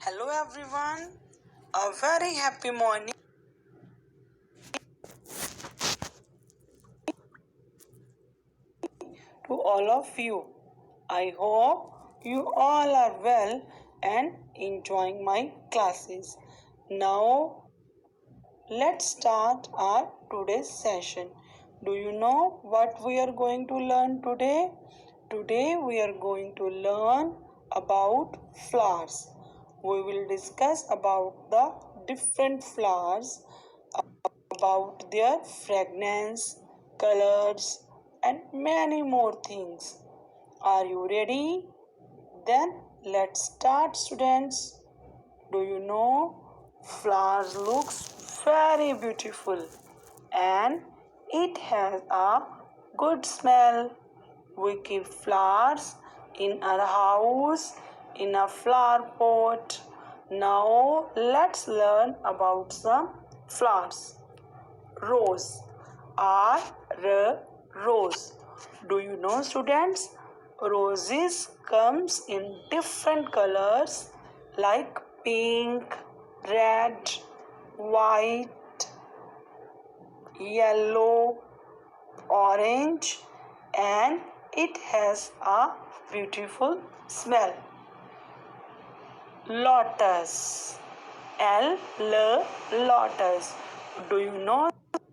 Hello everyone, a very happy morning to all of you. I hope you all are well and enjoying my classes. Now let's start our today's session. Do you know what we are going to learn today? Today we are going to learn about flowers. We will discuss about the different flowers, about their fragrance, colors, and many more things. Are you ready? Then let's start, students. Do you know flowers looks very beautiful and it has a good smell. We keep flowers in our house in a flower pot. Now let's learn about some flowers. Rose. Rose. Do you know, students? Roses comes in different colors like pink, red, white, yellow, orange, and it has a beautiful smell. Lotus. Lotus. Do you know,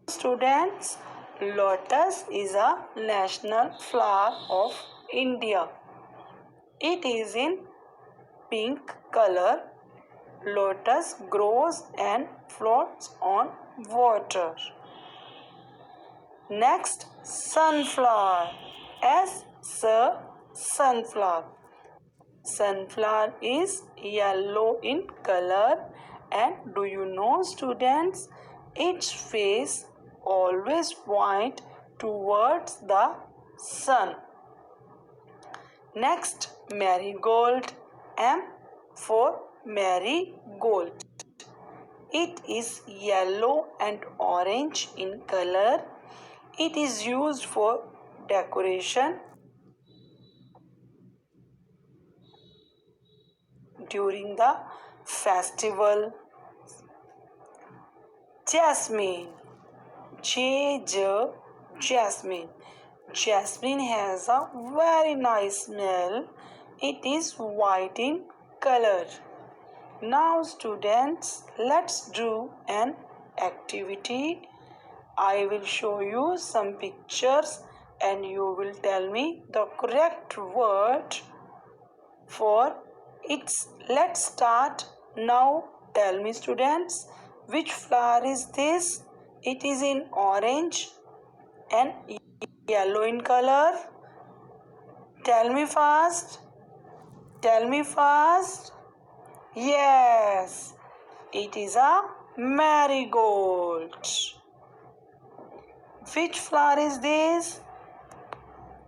students? Lotus is a national flower of India. It is in pink color. Lotus grows and floats on water. Next, sunflower. Sunflower. Sunflower is yellow in color, and do you know, students, its face always point towards the sun. Next, marigold. M for marigold. It is yellow and orange in color. It is used for decoration during the festival. Jasmine. Jasmine. Jasmine has a very nice smell. It is white in color. Now students, let's do an activity. I will show you some pictures and you will tell me the correct word for it. Let's start. Now tell me, students, which flower is this? It is in orange and yellow in color. Tell me fast. Tell me fast. Yes, it is a marigold. Which flower is this?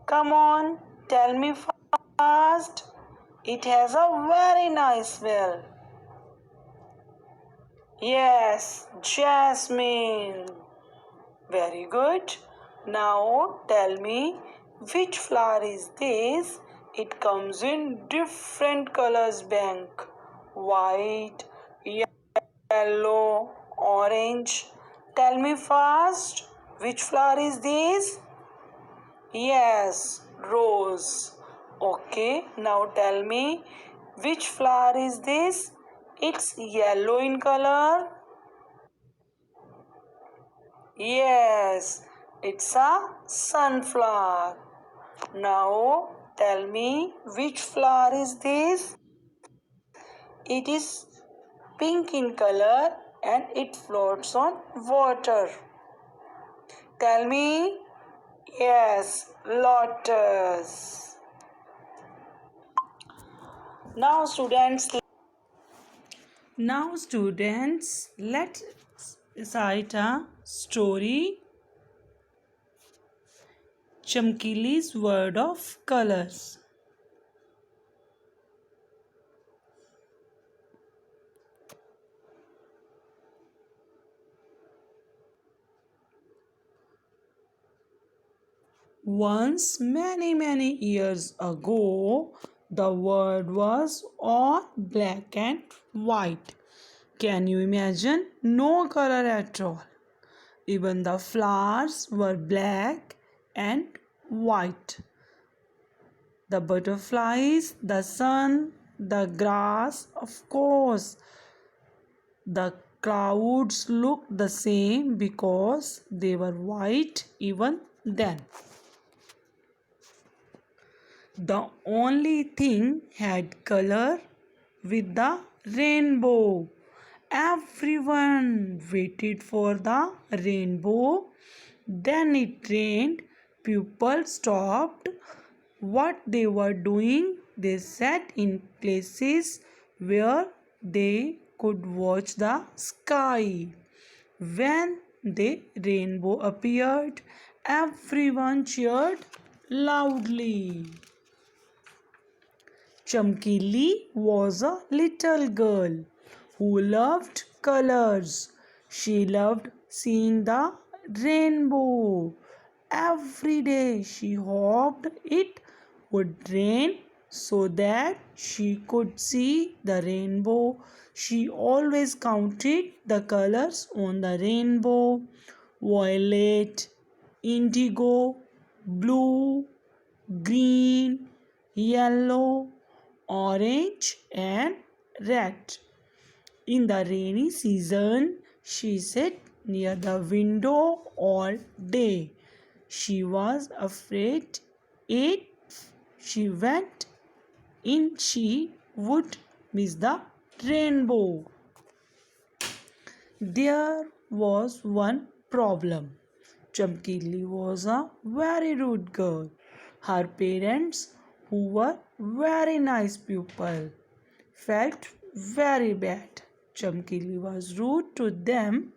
Come on, tell me fast. It has a very nice smell. Yes, jasmine. Very good. Now tell me, which flower is this? It comes in different colors bank. White, yellow, orange. Tell me fast, which flower is this? Yes, rose. Okay, now tell me, which flower is this? It's yellow in color. Yes, it's a sunflower. Now tell me, which flower is this? It is pink in color and it floats on water. Tell me. Yes, lotus. Now students, let's recite a story. Chamkili's word of colors. Once, many years ago, The world was all black and white. Can you imagine? No color at all. Even the flowers were black and white. The butterflies, the sun, the grass, of course. The clouds looked the same because they were white even then. The only thing had color with the rainbow. Everyone waited for the rainbow. Then it rained. People stopped what they were doing. They sat in places where they could watch the sky. When the rainbow appeared, everyone cheered loudly. Chamkili was a little girl who loved colors. She loved seeing the rainbow. Every day she hoped it would rain so that she could see the rainbow. She always counted the colors on the rainbow: violet, indigo, blue, green, yellow, orange, and red. In the rainy season, she sat near the window all day. She was afraid if she went in, she would miss the rainbow. There was one problem. Chamkili was a very rude girl. Her parents, who were very nice people, felt very bad. Chamkili was rude to them.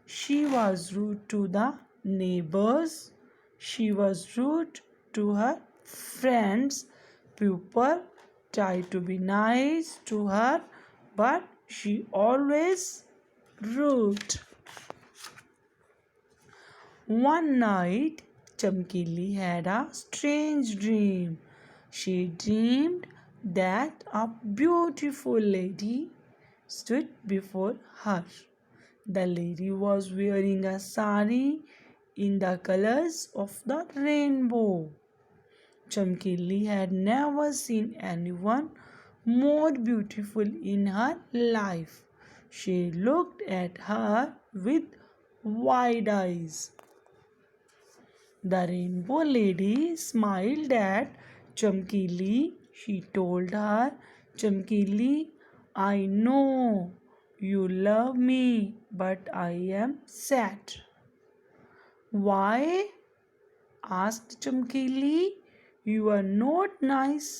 She was rude to the neighbors. She was rude to her friends. People tried to be nice to her, but she always rude. One night, Chamkili had a strange dream. She dreamed that a beautiful lady stood before her. The lady was wearing a sari in the colors of the rainbow. Chamkili had never seen anyone more beautiful in her life. She looked at her with wide eyes. The rainbow lady smiled at Chamkili. She told her, "Chamkili, I know you love me, but I am sad." "Why?" asked Chamkili. "You are not nice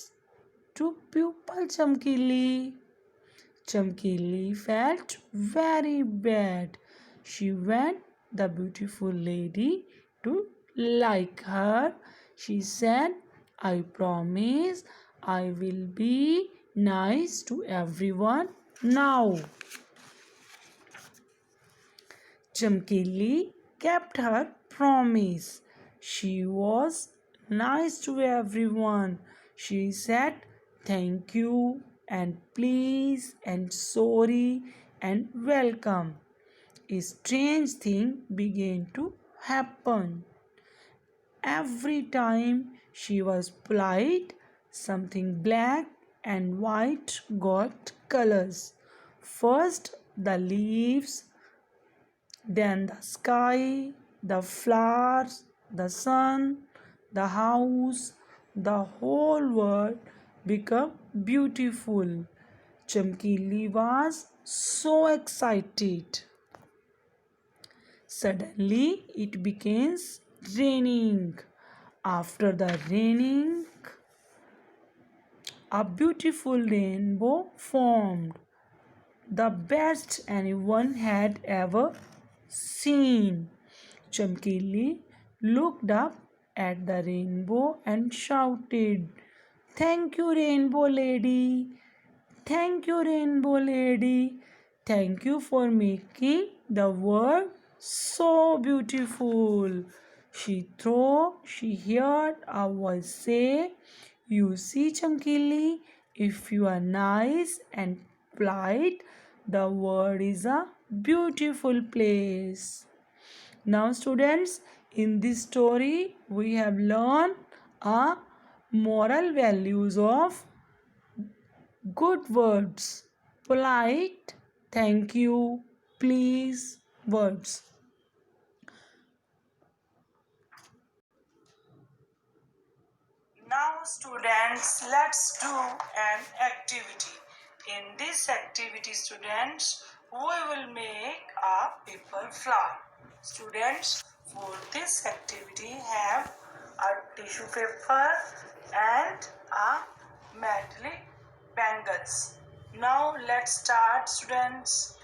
to people, Chamkili." Chamkili felt very bad. She went the beautiful lady to like her. She said, "I promise I will be nice to everyone now." Chamkili kept her promise. She was nice to everyone. She said thank you and please and sorry and welcome. A strange thing began to happen. Every time she was polite, something black and white got colors. First the leaves, then the sky, the flowers, the sun, the house, the whole world became beautiful. Chamkili was so excited. Suddenly it began raining. After the raining, a beautiful rainbow formed, the best anyone had ever seen. Chamkili looked up at the rainbow and shouted, "Thank you, rainbow lady. Thank you, rainbow lady. Thank you for making the world so beautiful." She heard a voice say, You see, Chamkili, if you are nice and polite, the world is a beautiful place. Now, students, in this story, we have learned a moral values of good words, polite, thank you, please words. Now students, let's do an activity. In this activity students, we will make a paper flower. Students, for this activity have a tissue paper and a metallic bangles. Now let's start students.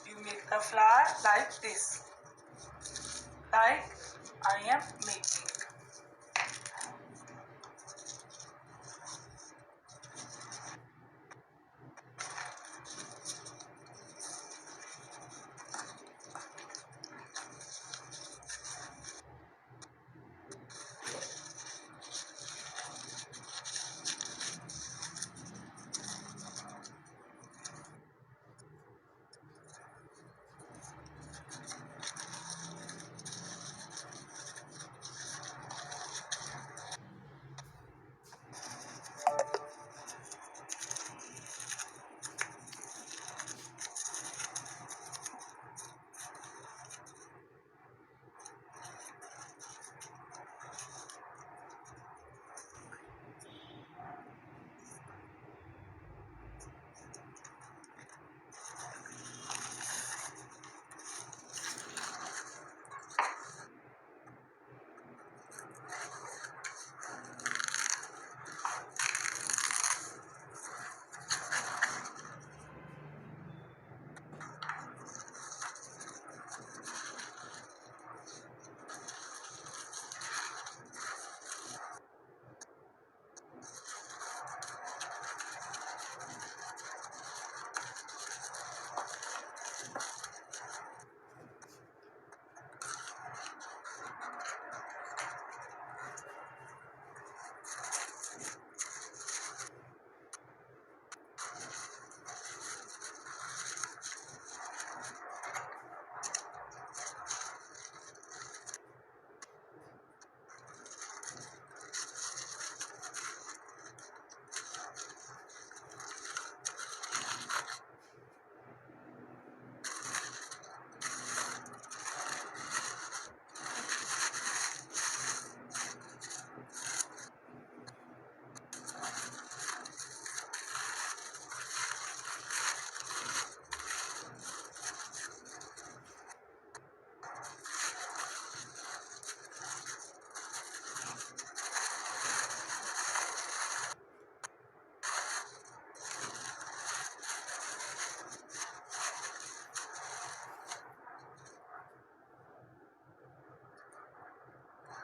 You make the flower like this, like I am making.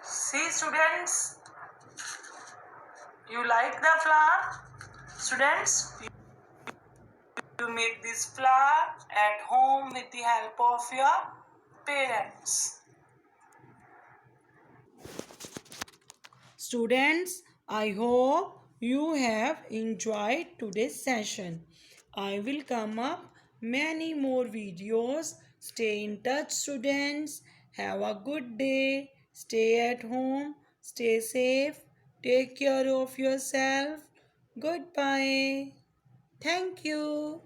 See students, you like the flower? Students, you make this flower at home with the help of your parents. Students, I hope you have enjoyed today's session. I will come up many more videos. Stay in touch students. Have a good day. Stay at home. Stay safe. Take care of yourself. Goodbye. Thank you.